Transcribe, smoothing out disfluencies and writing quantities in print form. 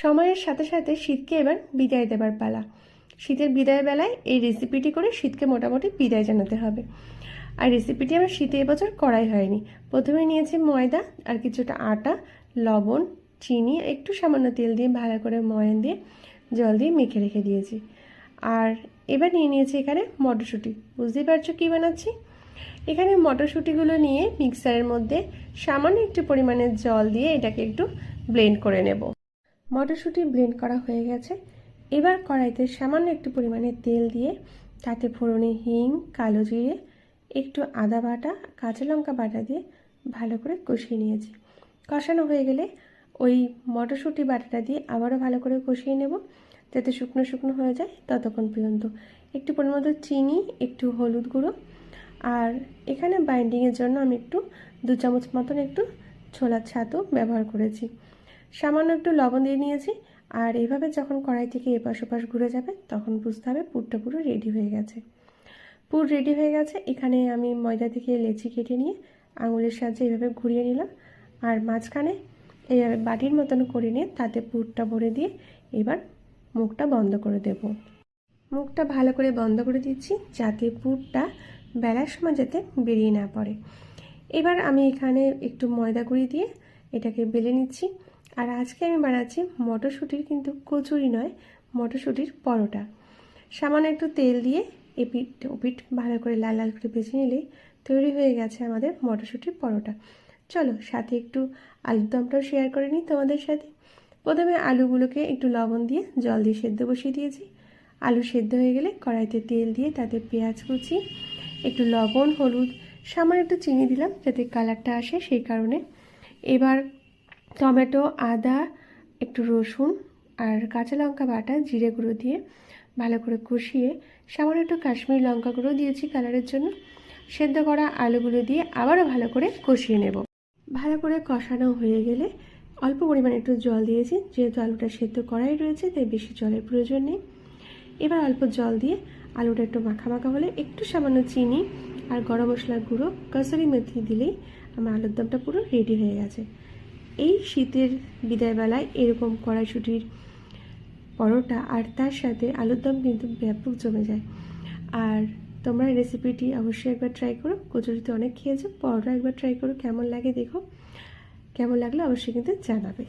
সময়ের সাথে সাথে শীতকে এবার বিদায় দেবার পালা। শীতের বিদায় বেলায় এই রেসিপিটি করে শীতকে মোটামুটি বিদায় জানাতে হবে। আর রেসিপিটি আমার শীতে এবছর করাই হয়নি। প্রথমে নিয়েছি ময়দা আর কিছুটা আটা, লবণ, চিনি, একটু সামান্য তেল দিয়ে ভালো করে ময়ান দিয়ে জল দিয়ে মেখে রেখে দিয়েছি। আর এবার নিয়ে নিয়েছি এখানে মটরশুঁটি। বুঝতেই পারছো কী বানাচ্ছি। এখানে মটরশুঁটিগুলো নিয়ে মিক্সারের মধ্যে সামান্য একটু পরিমাণে জল দিয়ে এটাকে একটু ব্লেন্ড করে নেব। মটরশুঁটি ব্লেন্ড করা হয়ে গেছে। এবার কড়াইতে সামান্য একটু পরিমাণে তেল দিয়ে তাতে ফোড়নে হিং, কালো জিরে, একটু আদা বাটা, কাঁচা লঙ্কা বাটা দিয়ে ভালো করে কষিয়ে নিয়েছি। কষানো হয়ে গেলে ওই মটরশুঁটি বাটাটা দিয়ে আবারও ভালো করে কষিয়ে নেব যাতে শুকনো শুকনো হয়ে যায় ততক্ষণ পর্যন্ত। একটু পরিমাণ চিনি, একটু হলুদ গুঁড়ো, আর এখানে বাইন্ডিংয়ের জন্য আমি একটু 2 চামচ মতন একটু ছোলার ছাতু ব্যবহার করেছি। সামান্য একটু লবণ দিয়ে নিয়েছি। আর এইভাবে যখন কড়াই থেকে এপাশ ওপাশ ঘুরে যাবে তখন বুঝতে হবে পুরটা পুরো রেডি হয়ে গেছে। পুর রেডি হয়ে গেছে। এখানে আমি ময়দা থেকে লেচি কেটে নিয়ে আঙুলের সাহায্যে এইভাবে ঘুরিয়ে নিলাম। আর মাঝখানে এইভাবে বাটির মতন করে নিয়ে তাতে পুরটা ভরে দিয়ে এবার মুখটা বন্ধ করে দেব। মুখটা ভালো করে বন্ধ করে দিচ্ছি যাতে পুরটা বেলার সময় যাতে বেরিয়ে না পড়ে। এবার আমি এখানে একটু ময়দা গুঁড়ি দিয়ে এটাকে বেলে নিচ্ছি। আর আজকে আমি বানাচ্ছি মটরশুঁটির কিন্তু কচুরি নয়, মটরশুঁটির পরোটা। সামান্য একটু তেল দিয়ে এপিঠ ওপিঠ ভালো করে লাল লাল করে ভেজে নিলেই তৈরি হয়ে গেছে আমাদের মটরশুঁটির পরোটা। চলো সাথে একটু আলুর দমটাও শেয়ার করে নিই তোমাদের সাথে। প্রথমে আলুগুলোকে একটু লবণ দিয়ে জল দিয়ে সেদ্ধ বসিয়ে দিয়েছি। আলু সেদ্ধ হয়ে গেলে কড়াইতে তেল দিয়ে তাতে পেঁয়াজ কুচি, একটু লবণ, হলুদ, সামান্য একটু চিনি দিলাম যাতে কালারটা আসে সেই কারণে। এবার টমেটো, আদা, একটু রসুন আর কাঁচা লঙ্কা বাটা, জিরে গুঁড়ো দিয়ে ভালো করে কষিয়ে সামান্য একটু কাশ্মীরি লঙ্কা গুঁড়ো দিয়েছি কালারের জন্য। সেদ্ধ করা আলুগুলো দিয়ে আবারও ভালো করে কষিয়ে নেব। ভালো করে কষানো হয়ে গেলে অল্প পরিমাণে একটু জল দিয়েছি, যেহেতু আলুটা সেদ্ধ করাই রয়েছে তাই বেশি জলের প্রয়োজন নেই। এবার অল্প জল দিয়ে আলুটা একটু মাখা মাখা হলে একটু সামান্য চিনি আর গরম মশলার গুঁড়ো, কসুরি মেথি দিলেই আমার আলুর দমটা পুরো রেডি হয়ে গেছে। এই শীতের বিদায়বেলায় এরকম কড়াইশুঁটির পরোটা আর তার সাথে আলুর দম কিন্তু ব্যাপক জমে যায়। আর তোমরা রেসিপিটি অবশ্যই একবার ট্রাই করো। কচুরিতে অনেক খেয়েছো, পরোটা একবার ট্রাই করো, কেমন লাগে দেখো। কেমন লাগলে অবশ্যই কিন্তু জানাবে।